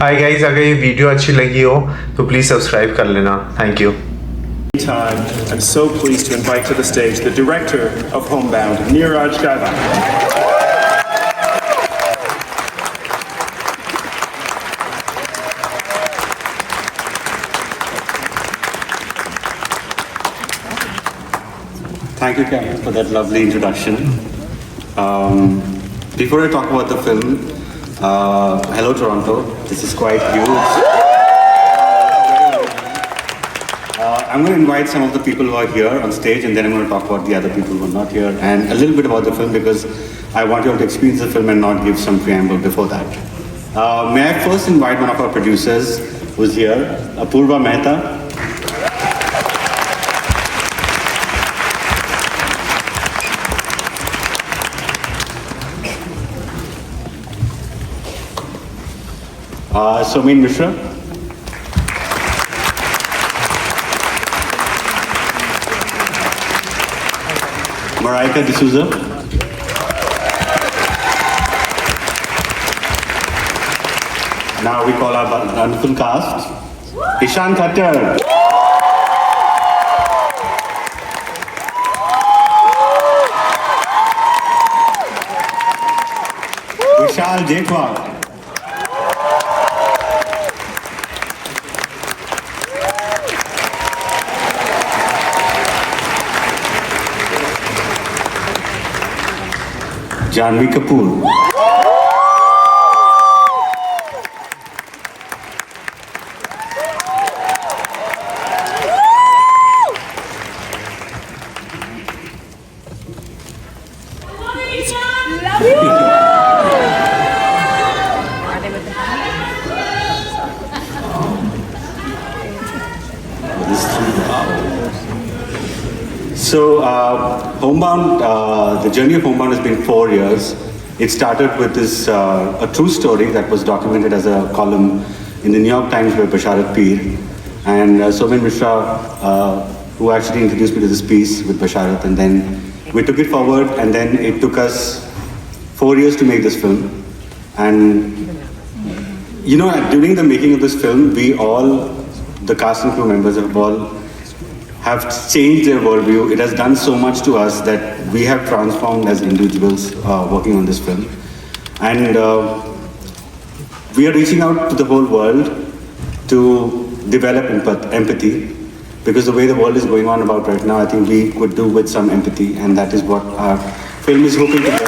Hi guys, अगर ये video अच्छी लगी हो तो प्लीज़ सब्सक्राइब कर लेना. Thank you. Time, I'm so pleased to invite to the stage the director of Homebound, Neeraj. Thank you, Karan, for that lovely introduction. Before I talk about the film, hello Toronto, this is quite huge. I'm going to invite some of the people who are here on stage, and then I'm going to talk about the other people who are not here, and a little bit about the film because I want you all to experience the film and not give some preamble before that. May I first invite one of our producers who's here, Apoorva Mehta. Somen Mishra. Marika D'Souza. Now we call our wonderful cast. Ishaan Khatter. Vishal Jethwa. Janhvi Kapoor. So, Homebound, the journey of Homebound has been 4 years. It started with this, a true story that was documented as a column in the New York Times by Basharat Peer. And Somen Mishra, who actually introduced me to this piece with Basharat, and then we took it forward, and then it took us 4 years to make this film. And, you know, during the making of this film, we all, the cast and crew members have changed their worldview. It has done so much to us that we have transformed as individuals working on this film. And we are reaching out to the whole world to develop empathy, because the way the world is going on about right now, I think we could do with some empathy, and that is what our film is hoping to get.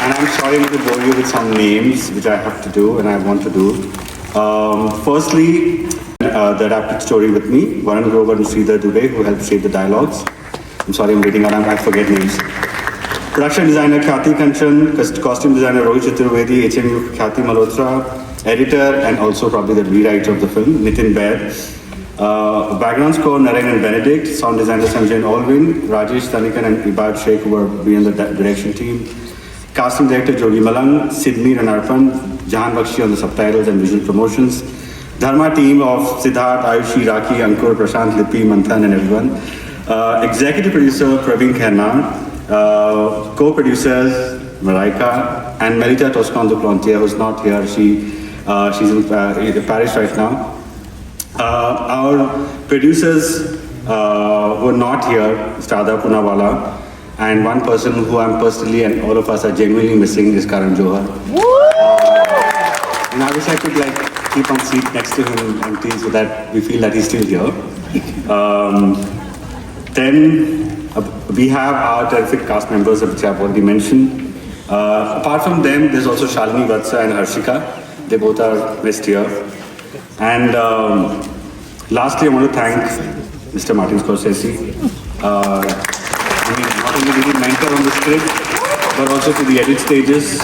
And I'm sorry I'm going to bore you with some names, which I have to do and I want to do. Firstly, the adapted story with me, Varun and Sridevi, who helped shape the dialogues. I'm sorry, I'm reading out, I forget names. Production designer Khyati Kanchan, costume designer Rohit Chaturvedi, HMU Khyati Malhotra, editor and also probably the rewriter of the film, Nitin Baid. Background score, Naren and Benedict. Sound designer Sanjay and Alvin, Rajesh Tanikan and Ibad Sheikh, who are behind the direction team. Casting director Jogi Malang, Sidney and Arpan, Jahan Bakshi on the subtitles and visual promotions. Dharma team of Siddharth, Ayushi, Raki, Ankur, Prashant, Lipi, Manthan and everyone. Executive producer Praveen Khanna. Co-producers Marika and Melita Toscan-Duplantier, who's not here. She's in Paris right now. Our producers who are not here, Stada Poonawalla, and one person who I'm personally and all of us are genuinely missing is Karan Johar. And I wish I could keep on seat next to him empty so that we feel that he's still here. Then we have our terrific cast members, which I've already mentioned. Apart from them, there's also Shalini Vatsa and Harshika. They both are missed here. And lastly, I want to thank Mr. Martin Scorsese. Not only did he mentor on the script, but also to the edit stages.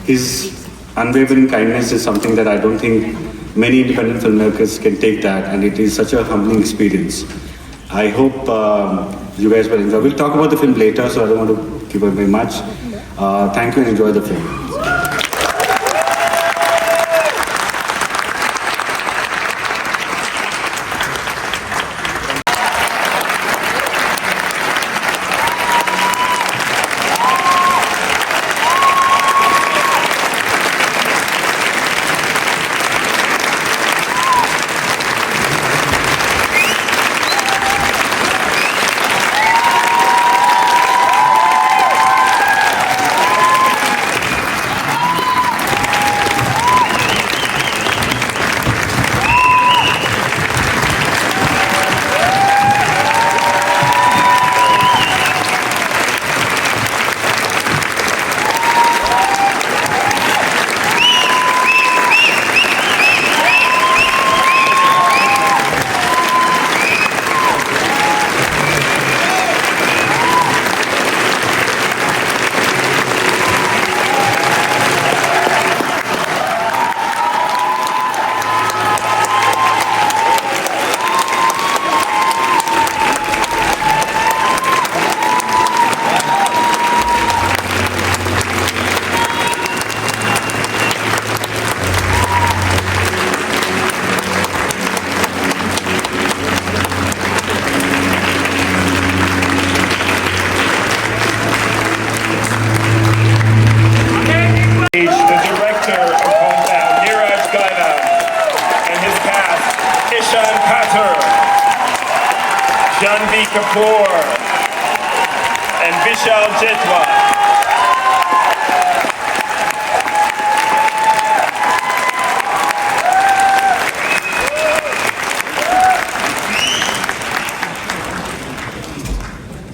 His unwavering kindness is something that I don't think many independent filmmakers can take that, and it is such a humbling experience. I hope you guys will enjoy. We'll talk about the film later, so I don't want to give away much. Thank you and enjoy the film. The director of Homebound, Neeraj, Ghaywan, and his cast, Ishaan Khatter, Janhvi Kapoor, and Vishal Jethwa.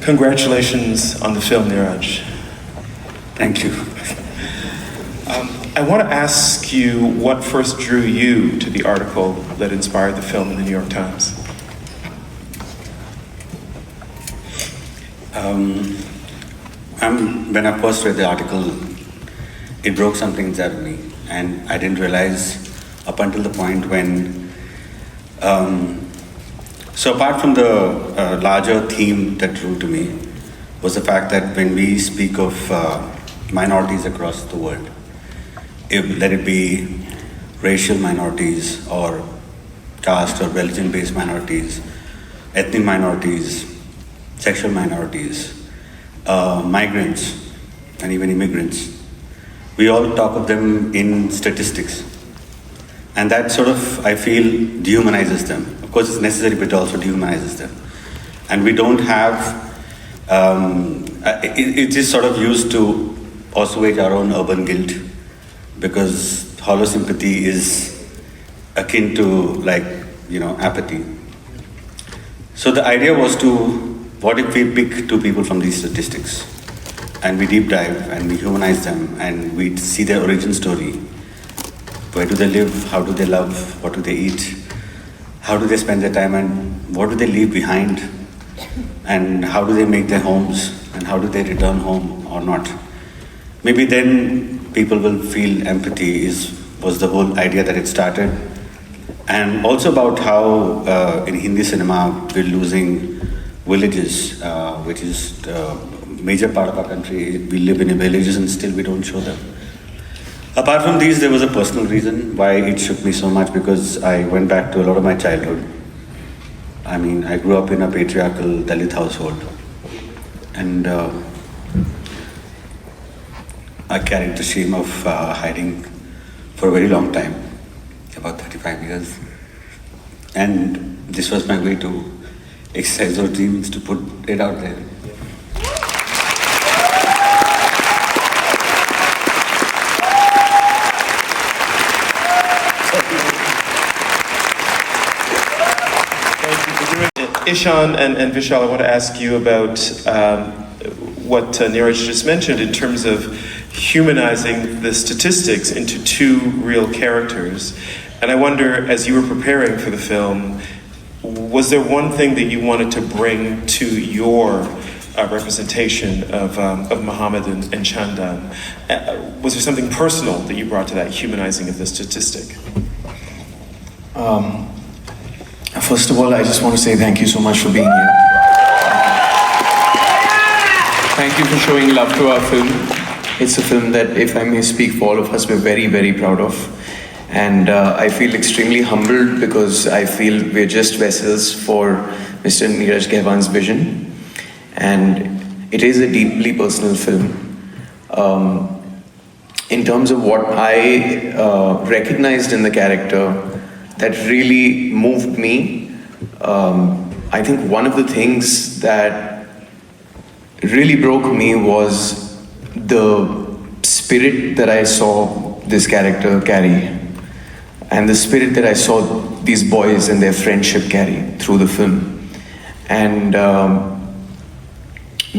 Congratulations on the film, Neeraj. Thank you. I want to ask you what first drew you to the article that inspired the film in the New York Times. When I first read the article, it broke something inside of me, and I didn't realize up until the point when. So apart from the larger theme that drew to me was the fact that when we speak of minorities across the world, let it be racial minorities or caste or religion-based minorities, ethnic minorities, sexual minorities, migrants, and even immigrants, we all talk of them in statistics. And that sort of, I feel, dehumanizes them. Of course, it's necessary, but it also dehumanizes them. And we don't have, it is sort of used to assuage our own urban guilt, because hollow sympathy is akin to, apathy. So the idea was what if we pick two people from these statistics, and we deep dive, and we humanize them, and we see their origin story. Where do they live? How do they love? What do they eat? How do they spend their time? And what do they leave behind? And how do they make their homes? And how do they return home or not? Maybe then people will feel empathy was the whole idea that it started. And also about how in Hindi cinema we're losing villages, which is a major part of our country. We live in villages and still we don't show them. Apart from these, there was a personal reason why it shook me so much, because I went back to a lot of my childhood. I mean, I grew up in a patriarchal Dalit household, and I carried the shame of hiding for a very long time, about 35 years. And this was my way to exercise those dreams, to put it out there. Ishaan and Vishal, I want to ask you about what Neeraj just mentioned in terms of humanizing the statistics into two real characters. And I wonder, as you were preparing for the film, was there one thing that you wanted to bring to your representation of Muhammad and Chandan? Was there something personal that you brought to that humanizing of the statistic? First of all, I just want to say thank you so much for being here. Thank you for showing love to our film. It's a film that, if I may speak for all of us, we're very, very proud of. And I feel extremely humbled because I feel we're just vessels for Mr. Neeraj Ghaywan's vision. And it is a deeply personal film. In terms of what I recognized in the character that really moved me, I think one of the things that really broke me was the spirit that I saw this character carry, and the spirit that I saw these boys and their friendship carry through the film. And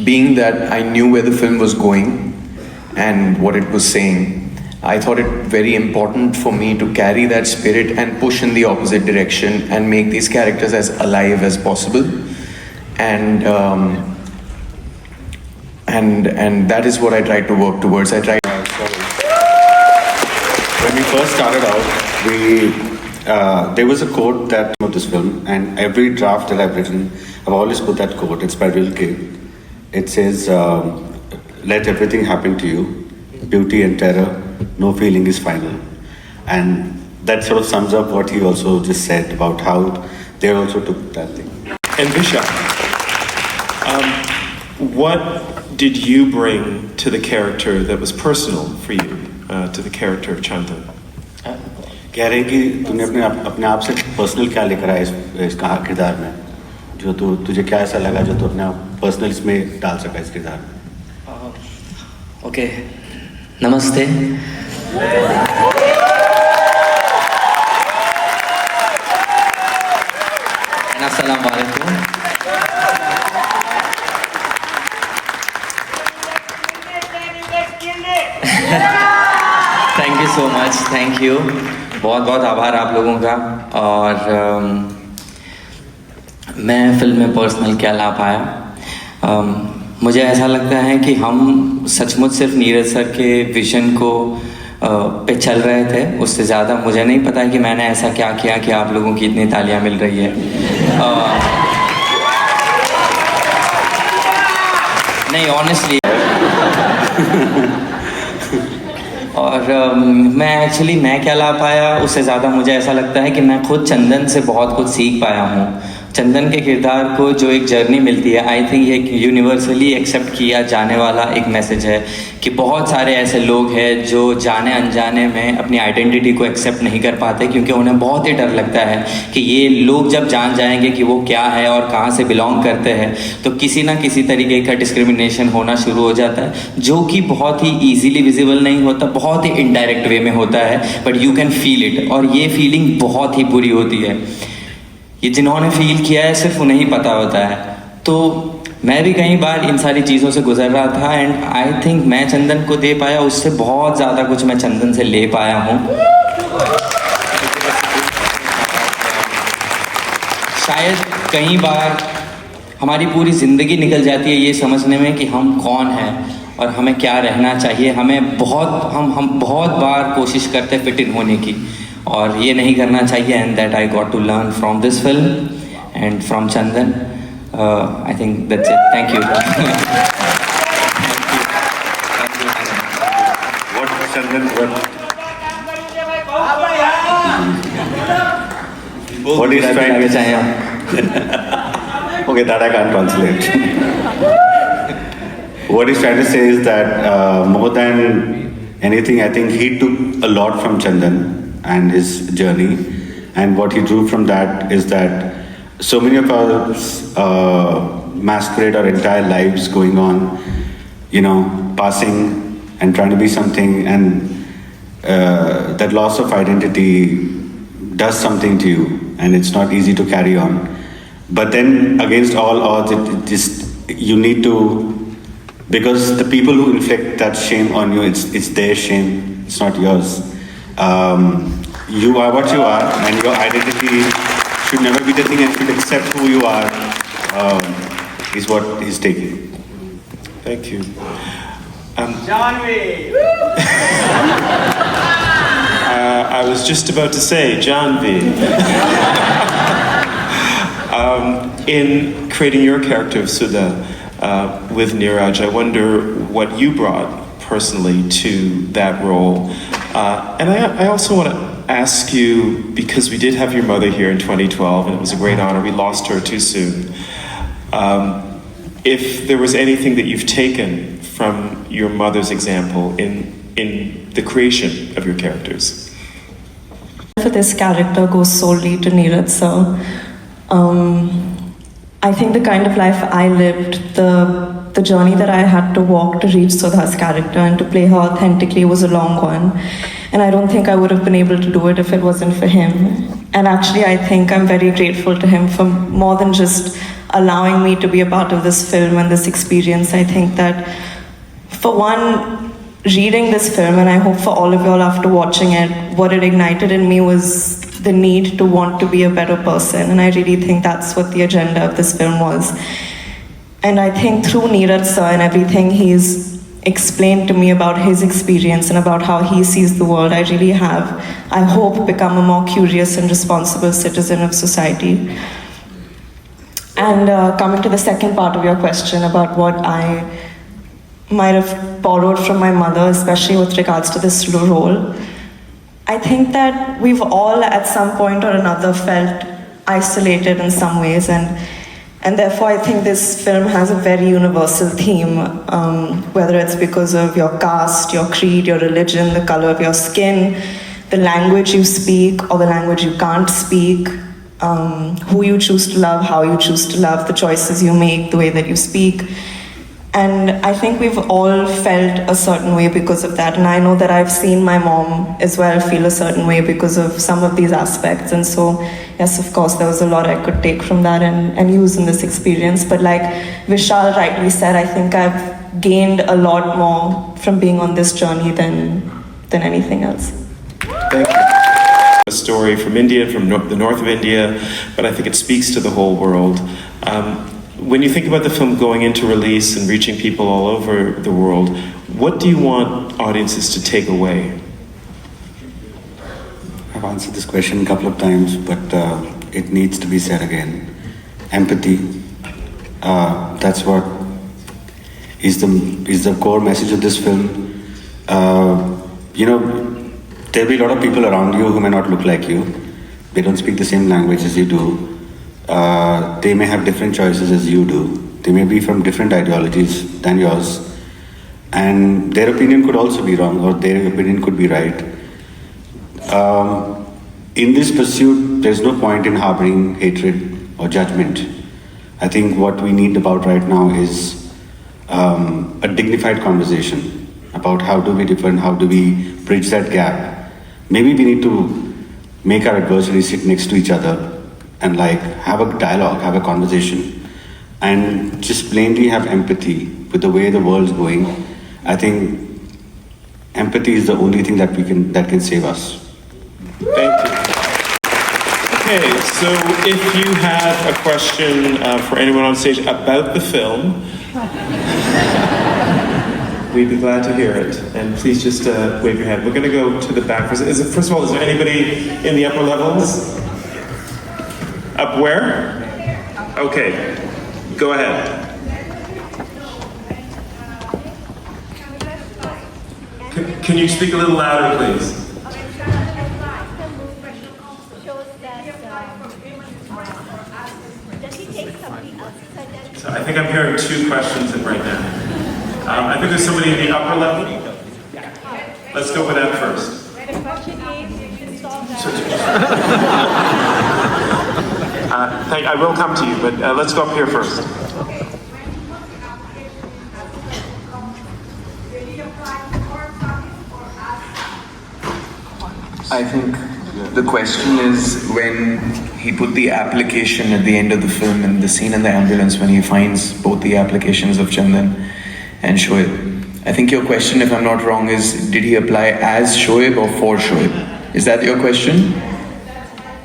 being that I knew where the film was going and what it was saying, I thought it very important for me to carry that spirit and push in the opposite direction and make these characters as alive as possible. And that is what I tried to work towards. I tried. When we first started out, there was a quote that of this film, and every draft that I've written, I've always put that quote. It's by Will K. It says, "Let everything happen to you, beauty and terror. No feeling is final." And that sort of sums up what he also just said about how they also took that thing. And Vishal, what did you bring to the character that was personal for you, to the character of Chandan? कह रहे कि तूने अपने आप से personal क्या लेकर आया इस किरदार में, जो तुझे क्या ऐसा लगा जो तू अपना पर्सनल इसमें डाल सका इस किरदार में? ओके, नमस्ते. अस्सलाम वालेकुम. Thank you so much, thank you. बहुत बहुत आभार आप लोगों का. और मैं फिल्म में पर्सनल क्या ला पाया, मुझे ऐसा लगता है कि हम सचमुच सिर्फ नीरज सर के विजन को पे चल रहे थे. उससे ज़्यादा मुझे नहीं पता कि मैंने ऐसा क्या किया कि आप लोगों की इतनी तालियां मिल रही है. नहीं, ऑनेस्टली. और मैं क्या ला पाया, उससे ज़्यादा मुझे ऐसा लगता है कि मैं खुद चंदन से बहुत कुछ सीख पाया हूँ. चंदन के किरदार को जो एक जर्नी मिलती है, आई थिंक ये यूनिवर्सली एक्सेप्ट किया जाने वाला एक मैसेज है कि बहुत सारे ऐसे लोग हैं जो जाने अनजाने में अपनी आइडेंटिटी को एक्सेप्ट नहीं कर पाते, क्योंकि उन्हें बहुत ही डर लगता है कि ये लोग जब जान जाएंगे कि वो क्या है और कहाँ से बिलोंग करते हैं, तो किसी ना किसी तरीके का डिस्क्रिमिनेशन होना शुरू हो जाता है, जो कि बहुत ही ईजीली विजिबल नहीं होता, बहुत ही इनडायरेक्ट वे में होता है, but you can feel it. और ये फीलिंग बहुत ही बुरी होती है. ये जिन्होंने फील किया है सिर्फ उन्हें ही पता होता है. तो मैं भी कई बार इन सारी चीज़ों से गुजर रहा था, एंड आई थिंक मैं चंदन को दे पाया, उससे बहुत ज़्यादा कुछ मैं चंदन से ले पाया हूँ. शायद कई बार हमारी पूरी ज़िंदगी निकल जाती है ये समझने में कि हम कौन हैं और हमें क्या रहना चाहिए. हम बहुत बार कोशिश करते फिट इन होने की, और ये नहीं करना चाहिए. And that I got to learn from this film and from Chandan. I think that's it. Thank you. What is trying to say? Okay, that I can't translate. What he's trying to say is that more than anything, I think he took a lot from Chandan and his journey, and what he drew from that is that so many of us masquerade our entire lives going on, passing and trying to be something, and that loss of identity does something to you, and it's not easy to carry on. But then against all odds, you need to, because the people who inflict that shame on you, it's their shame, it's not yours. You are what you are, and your identity should never be the thing, and should accept who you are, is what he's taking. Thank you. Janhvi! I was just about to say, Janhvi. In creating your character of Sudha with Neeraj, I wonder what you brought personally to that role. And I also want to ask you, because we did have your mother here in 2012, and it was a great honor. We lost her too soon. If there was anything that you've taken from your mother's example in the creation of your characters. For this character goes solely to Neeraj sir. I think the kind of life I lived, the journey that I had to walk to reach Sudha's character and to play her authentically was a long one. And I don't think I would have been able to do it if it wasn't for him. And actually, I think I'm very grateful to him for more than just allowing me to be a part of this film and this experience. I think that, for one, reading this film, and I hope for all of y'all after watching it, what it ignited in me was the need to want to be a better person. And I really think that's what the agenda of this film was. And I think through Neeraj sir and everything he's explained to me about his experience and about how he sees the world, I really have, I hope, become a more curious and responsible citizen of society. And coming to the second part of your question about what I might have borrowed from my mother, especially with regards to this role, I think that we've all at some point or another felt isolated in some ways, And therefore, I think this film has a very universal theme, whether it's because of your caste, your creed, your religion, the color of your skin, the language you speak or the language you can't speak, who you choose to love, how you choose to love, the choices you make, the way that you speak. And I think we've all felt a certain way because of that. And I know that I've seen my mom as well feel a certain way because of some of these aspects. And so, yes, of course, there was a lot I could take from that and use in this experience. But like Vishal rightly said, I think I've gained a lot more from being on this journey than anything else. Thank you. A story from India, from the north of India, but I think it speaks to the whole world. When you think about the film going into release and reaching people all over the world, what do you want audiences to take away? I've answered this question a couple of times, but it needs to be said again. Empathy. That's what is the core message of this film. There'll be a lot of people around you who may not look like you. They don't speak the same language as you do. They may have different choices as you do. They may be from different ideologies than yours. And their opinion could also be wrong, or their opinion could be right. In this pursuit, there's no point in harboring hatred or judgment. I think what we need about right now is a dignified conversation about how do we differ and how do we bridge that gap. Maybe we need to make our adversaries sit next to each other and have a dialogue, have a conversation, and just plainly have empathy with the way the world's going. I think empathy is the only thing that can save us. Thank you. Okay, so if you have a question for anyone on stage about the film, we'd be glad to hear it. And please just wave your hand. We're going to go to the back. First of all, is there anybody in the upper levels? Up where? Okay, go ahead. Can you speak a little louder, please? So I think I'm hearing two questions in right now. I think there's somebody in the upper level. Let's go with that first. The question is, you saw I will come to you, but let's go up here first. I think the question is when he put the application at the end of the film and the scene in the ambulance when he finds both the applications of Chandan and Shoaib. I think your question, if I'm not wrong, is did he apply as Shoaib or for Shoaib? Is that your question?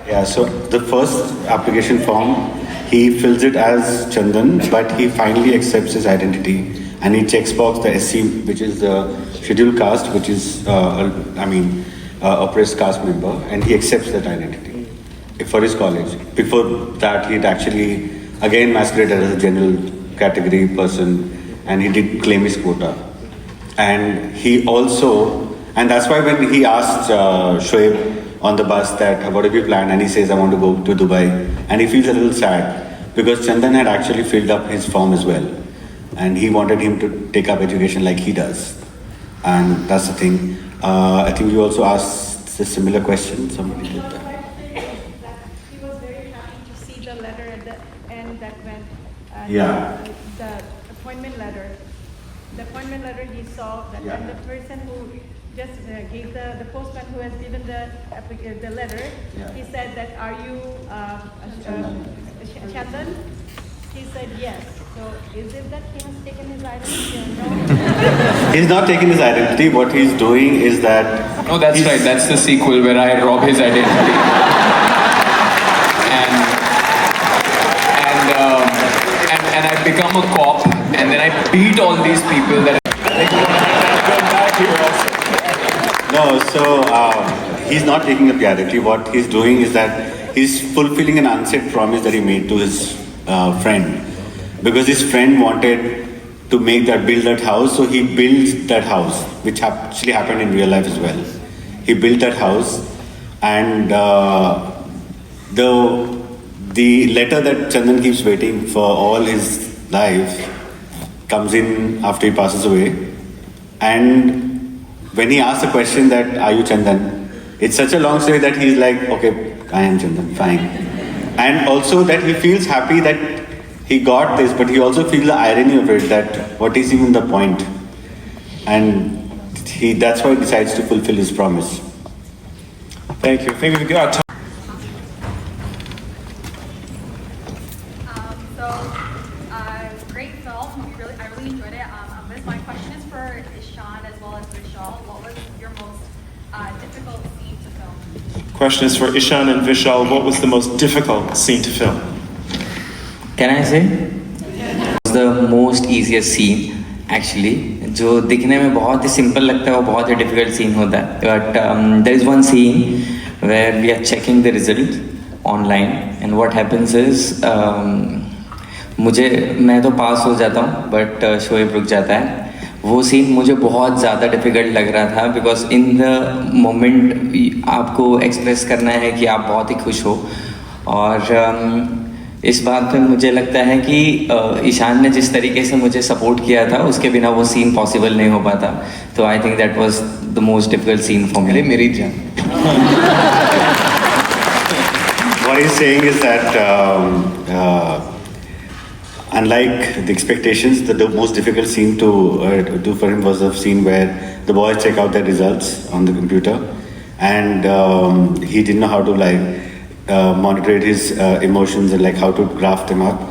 Yeah, so the first application form, he fills it as Chandan, but he finally accepts his identity and he checks box the SC, which is the scheduled caste, which is, oppressed caste member, and he accepts that identity for his college. Before that, he'd actually, again, masqueraded as a general category person, and he did claim his quota. And he also, and that's why when he asked Shoaib on the bus that, what have you planned? And he says, I want to go to Dubai. And he feels a little sad because Chandan had actually filled up his form as well. And he wanted him to take up education like he does. And that's the thing. I think you also asked a similar question. Somebody did that. He was very happy to see the letter at the end that went, the appointment letter. The appointment letter he saw, that and the person who just gave the postman who has given the letter, he said that, are you Chandan? He said yes. So is it that he has taken his identity or no? He's not taking his identity. What he's doing is that... No, that's right. That's the sequel where I rob his identity. and I become a cop and then I beat all these people that No, so he's not taking up the identity. What he's doing is that he's fulfilling an unsaid promise that he made to his friend. Because his friend wanted to build that house, so he built that house, which actually happened in real life as well. He built that house, and the letter that Chandan keeps waiting for all his life comes in after he passes away. And when he asks the question that, are you Chandan? It's such a long story that he's like, okay, I am Chandan, fine. And also that he feels happy that he got this, but he also feels the irony of it, that what is even the point? And that's why he decides to fulfill his promise. Thank you. Thank you. Great film. I really enjoyed it. My question is for Ishaan as well as Vishal. What was your most difficult scene to film? Question is for Ishaan and Vishal. What was the most difficult scene to film? Can I say? It was the most easiest scene actually. जो दिखने में बहुत ही simple लगता है वो बहुत ही difficult scene होता है. But there is one scene where we are checking the result online and what happens is मैं तो पास हो जाता हूँ बट शोएब रुक जाता है. वो सीन मुझे बहुत ज़्यादा डिफ़िकल्ट लग रहा था बिकॉज इन द मोमेंट आपको एक्सप्रेस करना है कि आप बहुत ही खुश हो. और इस बात पे मुझे लगता है कि ईशान ने जिस तरीके से मुझे सपोर्ट किया था उसके बिना वो सीन पॉसिबल नहीं हो पाता. तो I think that was the most difficult scene for me. मेरी जान. What he's saying is that unlike the expectations, the most difficult scene to do for him was a scene where the boys check out their results on the computer, and he didn't know how to moderate his emotions and how to graft them up.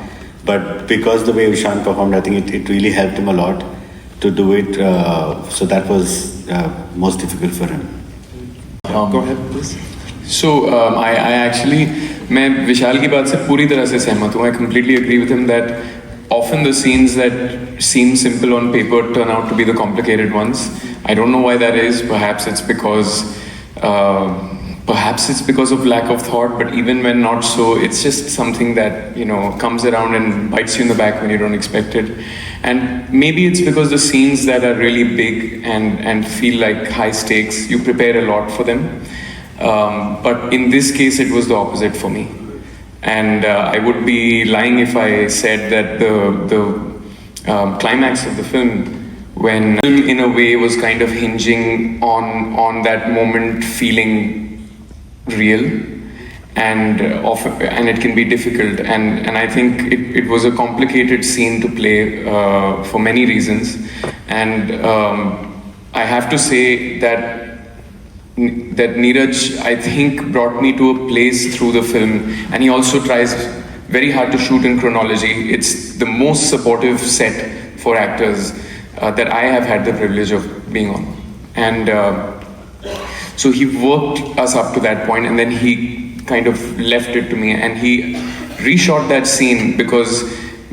But because the way Ishaan performed, I think it really helped him a lot to do it. So that was most difficult for him. Go ahead, please. So I actually, मैं विशाल की बात से पूरी तरह से सहमत हूँ. I completely agree with him that often the scenes that seem simple on paper turn out to be the complicated ones. I don't know why that is. Perhaps it's because of lack of thought, but even when not so, it's just something that, comes around and bites you in the back when you don't expect it. And maybe it's because the scenes that are really big and feel like high stakes, you prepare a lot for them. But in this case, it was the opposite for me. And I would be lying if I said that the climax of the film, when in a way was kind of hinging on that moment feeling real, and it can be difficult, and I think it was a complicated scene to play for many reasons, and I have to say that Neeraj, I think, brought me to a place through the film, and he also tries very hard to shoot in chronology. It's the most supportive set for actors that I have had the privilege of being on, and so he worked us up to that point, and then he kind of left it to me, and he reshot that scene because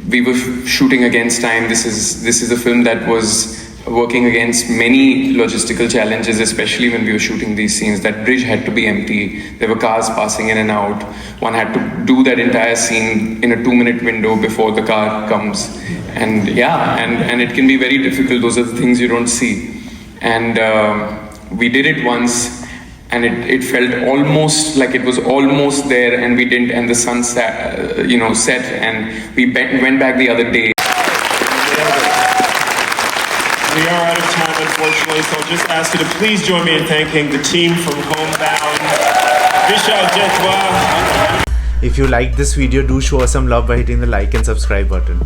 we were shooting against time. This is a film that was working against many logistical challenges, especially when we were shooting these scenes. That bridge had to be empty. There were cars passing in and out. One had to do that entire scene in a 2-minute window before the car comes. And and it can be very difficult. Those are the things you don't see. And we did it once, and it felt almost like it was almost there, and we didn't, and the sun set, and we went back the other day. We are out of time, unfortunately, so I'll just ask you to please join me in thanking the team from Homebound, Vishal Jethwa. If you liked this video, do show us some love by hitting the like and subscribe button.